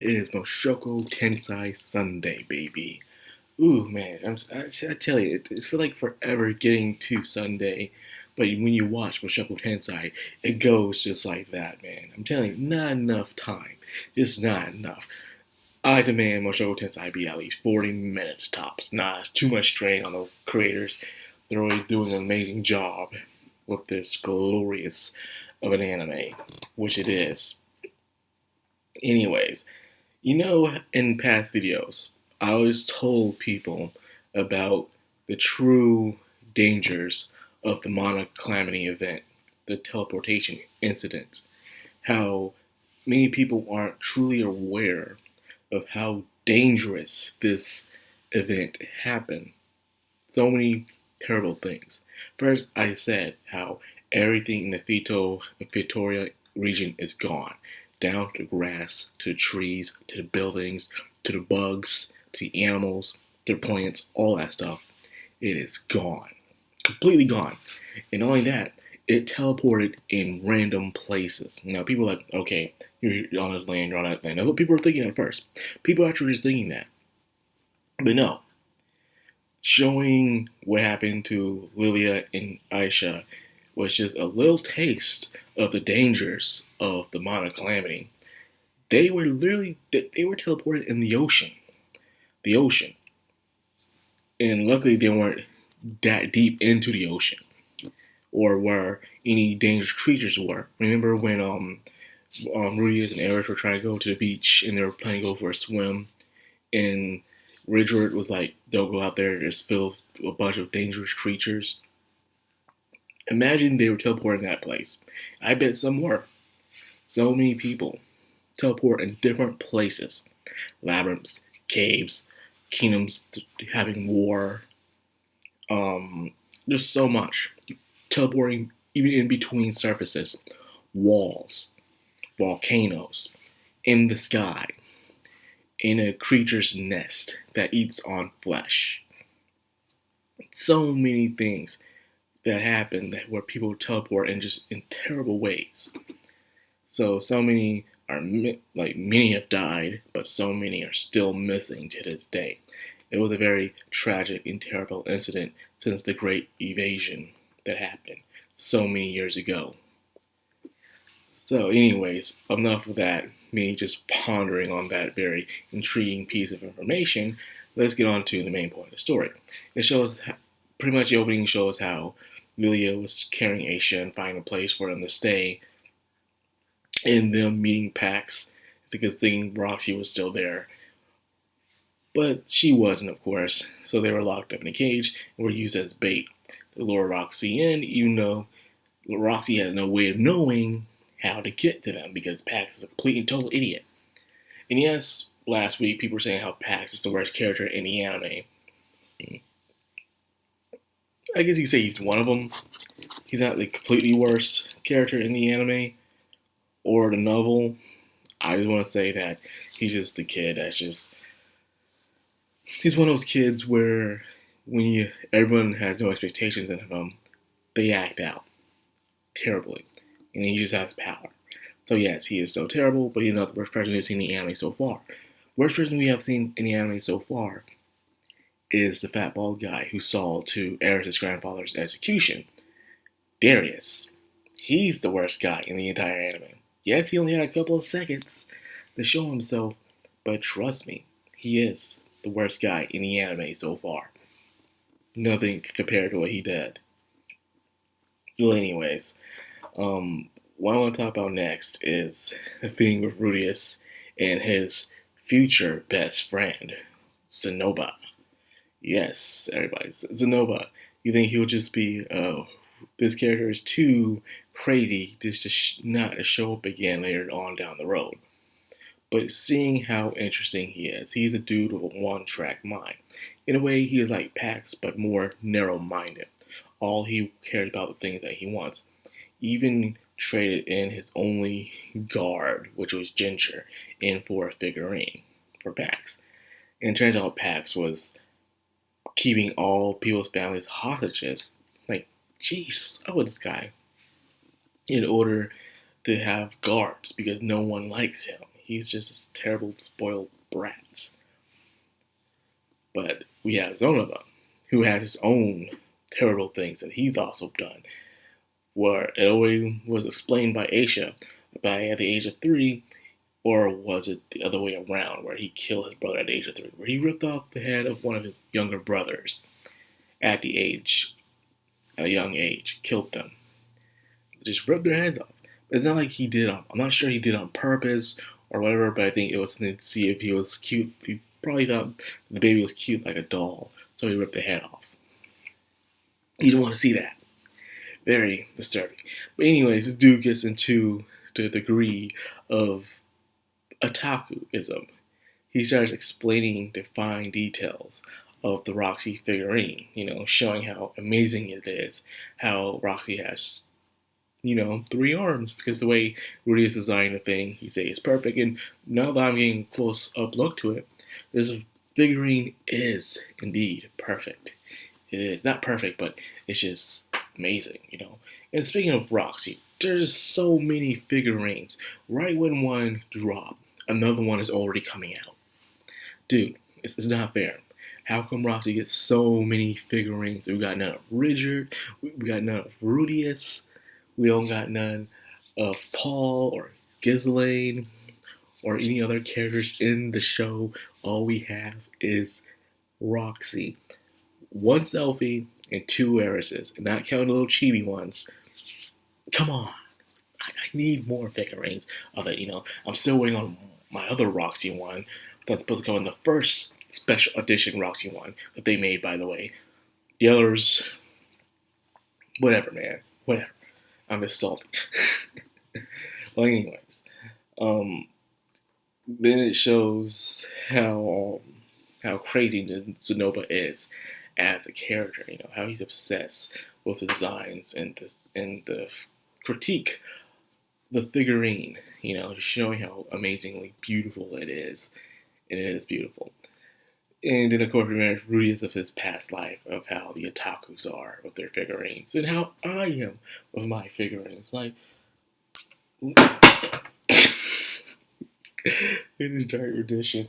It is Mushoku Tensei Sunday, baby. Ooh, man, I tell you, it's feel like forever getting to Sunday, but when you watch Mushoku Tensei, it goes just like that, man. I'm telling you, not enough time. Just not enough. I demand Mushoku Tensei be at least 40 minutes tops. Nah, it's too much strain on the creators. They're already doing an amazing job with this glorious of an anime, which it is. Anyways, in past videos, I always told people about the true dangers of the Mana Calamity event, the teleportation incident, how many people aren't truly aware of how dangerous this event happened. So many terrible things. First, I said how everything in the Vitoria region is gone, down to grass, to the trees, to the buildings, to the bugs, to the animals, to the plants, all that stuff. It is gone, completely gone. And not only that, it teleported in random places. Now, people are like, okay, you're on this land, you're on that land. That's what people were thinking at first. People are actually just thinking that. But no, showing what happened to Lilia and Aisha was just a little taste of the dangers of the Mana Calamity. They were teleported in the ocean, and luckily they weren't that deep into the ocean or where any dangerous creatures were. Remember when Rudius and Eris were trying to go to the beach and they were planning to go for a swim, and Ridgewood was like, "Don't go out there; there's filled with a bunch of dangerous creatures." Imagine they were teleporting that place. I bet some were. So many people teleport in different places, labyrinths, caves, kingdoms having war. There's so much teleporting even in between surfaces, walls, volcanoes, in the sky, in a creature's nest that eats on flesh. So many things that happen where people teleport in just in terrible ways. So many are like many have died, but so many are still missing to this day. It was a very tragic and terrible incident since the Great Evasion that happened so many years ago. So, anyways, enough of that, me just pondering on that very intriguing piece of information. Let's get on to the main point of the story. It shows, pretty much the opening shows how Lilia was carrying Aisha and finding a place for them to stay, and them meeting Pax. It's a good thing Roxy was still there. But she wasn't, of course, so they were locked up in a cage and were used as bait to lure Roxy in, even though Roxy has no way of knowing how to get to them because Pax is a complete and total idiot. And yes, last week people were saying how Pax is the worst character in the anime. I guess you could say he's one of them. He's not the completely worst character in the anime or the novel. I just want to say that he's just the kid that's just. He's one of those kids where everyone has no expectations of him, they act out terribly, and he just has power. So yes, he is so terrible, but he's not the worst person we've seen in the anime so far. Worst person we have seen in the anime so far is the fat bald guy who saw to Eris' grandfather's execution, Darius. He's the worst guy in the entire anime. Yes, he only had a couple of seconds to show himself, but trust me, he is the worst guy in the anime so far. Nothing compared to what he did. Well, anyways, what I want to talk about next is the thing with Rudius and his future best friend, Zenoba. Yes, everybody, Zenoba. You think he'll just be, this character is too crazy just to not to show up again later on down the road. But seeing how interesting he is, he's a dude with a one-track mind. In a way, he is like Pax, but more narrow-minded. All he cares about the things that he wants. Even traded in his only guard, which was Ginger, in for a figurine for Pax. And it turns out Pax was keeping all people's families hostages. Like, jeez, what's up with this guy? In order to have guards because no one likes him. He's just a terrible, spoiled brat. But we have Zonova, who has his own terrible things that he's also done. Where it always was explained by Aisha by at the age of 3, or was it the other way around, where he killed his brother at the age of 3, where he ripped off the head of one of his younger brothers at a young age, killed them. Just ripped their heads off. It's not like he did I'm not sure he did it on purpose or whatever, but I think it was to see if he was cute. He probably thought the baby was cute like a doll, so he ripped the head off. You don't want to see that. Very disturbing. But anyways, this dude gets into the degree of otakuism. He starts explaining the fine details of the Roxy figurine, showing how amazing it is, how Roxy has 3 arms, because the way Rudy is designing the thing, he says is perfect. And now that I'm getting close up look to it, this figurine is indeed perfect. It is not perfect, but it's just amazing, And speaking of Roxy, there's so many figurines. Right when one dropped, another one is already coming out. Dude, it's not fair. How come Roxy gets so many figurines? We got none of Richard, we got none of Rudius, we don't got none of Paul or Ghislaine or any other characters in the show. All we have is Roxy. 1 selfie and 2 Erises, and not counting the little chibi ones. Come on. I need more figurines of it, I'm still waiting on my other Roxy one that's supposed to come in the first special edition Roxy one that they made, by the way. The others, whatever, man. Whatever. I'm just salty. Well, anyways. Then it shows how crazy Zonova is as a character, how he's obsessed with the designs and the critique the figurine, showing how amazingly beautiful it is. It is beautiful. And then, of course, we remember Rudius of his past life, of how the otakus are with their figurines, and how I am with my figurines. Like, it is Dark Magician.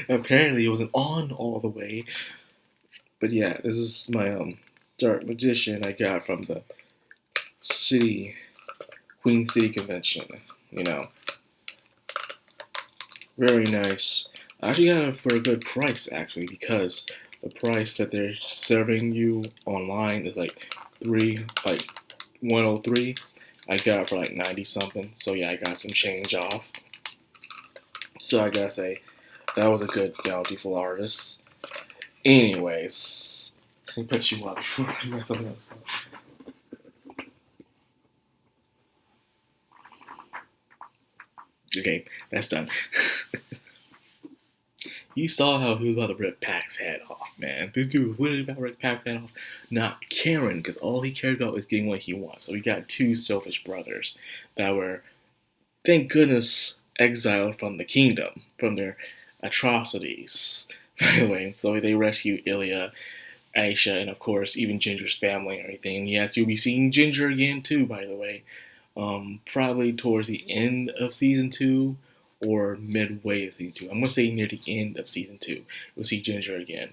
Apparently, it wasn't on all the way. But yeah, this is my Dark Magician I got from the Queen City Convention. Very nice. I actually got it for a good price, actually, because the price that they're serving you online is like 103. I got it for like 90 something. So yeah, I got some change off. So I gotta say, that was a good bountiful artist. Anyways, let me put you up before I mess something else up. Okay, that's done. You saw how he was about to rip Pac's head off, man. This dude was literally about to rip Pac's head off, not caring, because all he cared about was getting what he wants. So we got 2 selfish brothers that were, thank goodness, exiled from the kingdom, from their atrocities. By the way, so they rescue Ilya, Aisha, and of course, even Ginger's family and everything. And yes, you'll be seeing Ginger again, too, by the way. Probably towards the end of season 2 or midway of season 2. I'm going to say near the end of season 2. We'll see Ginger again.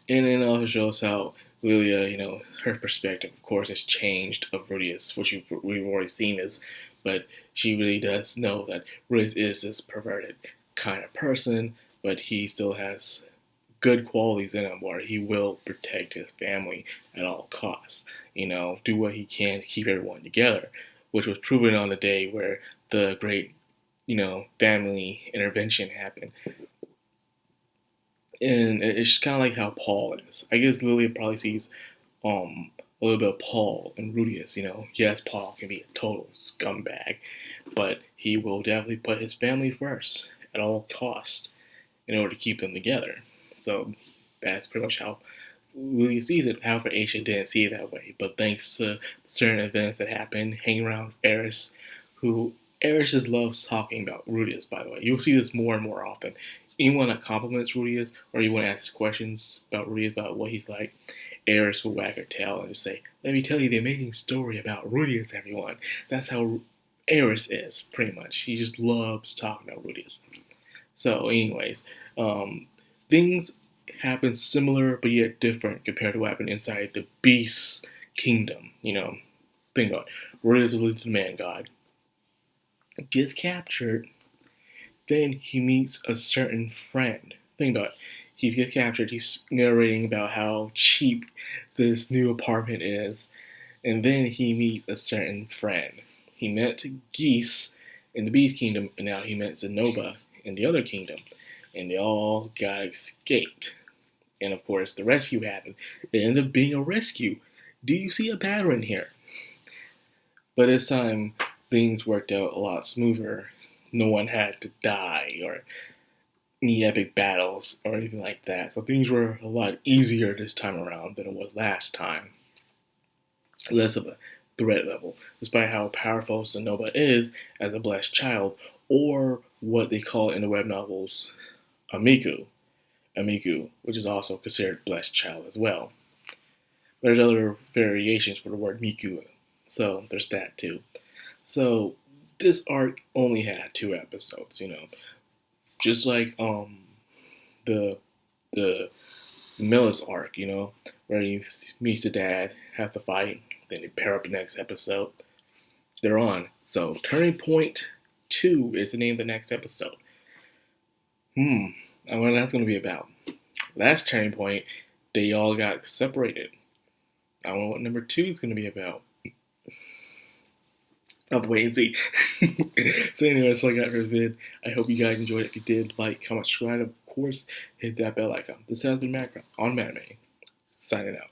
And then it also shows how Lilia, her perspective, of course, has changed of Rudius, which we've already seen this, but she really does know that Rudius is this perverted kind of person, but he still has good qualities in him where he will protect his family at all costs. Do what he can to keep everyone together, which was proven on the day where the great, family intervention happened. And it's kind of like how Paul is. I guess Lilia probably sees a little bit of Paul and Rudius. Yes, Paul can be a total scumbag, but he will definitely put his family first at all costs in order to keep them together. So that's pretty much how Lilia sees it. However, Aisha didn't see it that way. But thanks to certain events that happened, hanging around with Eris, who Eris just loves talking about Rudius, by the way. You'll see this more and more often. Anyone that compliments Rudius, or you want to ask questions about Rudius, about what he's like, Eris will wag her tail and just say, "Let me tell you the amazing story about Rudius, everyone." That's how Eris is, pretty much. She just loves talking about Rudius. So, anyways, things happen similar but yet different compared to what happened inside the Beast Kingdom. Think about it. Rudius was the man god. Gets captured, then he meets a certain friend. Think about it. He gets captured, he's narrating about how cheap this new apartment is, and then he meets a certain friend. He met Geese in the Beast Kingdom, and now he met Zenobia in the other kingdom, and they all got escaped. And of course, the rescue happened. It ended up being a rescue. Do you see a pattern here? But this time, things worked out a lot smoother. No one had to die or any epic battles or anything like that. So things were a lot easier this time around than it was last time. Less of a threat level, despite how powerful Zenobia is as a blessed child, or what they call in the web novels, Amiku, which is also considered blessed child as well. There's other variations for the word Miku, so there's that too. So this arc only had 2 episodes, just like the Millis arc, where you meet the dad, have the fight, then they pair up the next episode. They're on. So Turning Point 2 is the name of the next episode. I wonder what that's going to be about. Last Turning Point, they all got separated. I don't know what number 2 is going to be about. I'll have to wait and see. So anyway, that's all I got for this vid. I hope you guys enjoyed it. If you did, like, comment, subscribe, of course, hit that bell icon. This has been Madcrownxox on Anime. Signing out.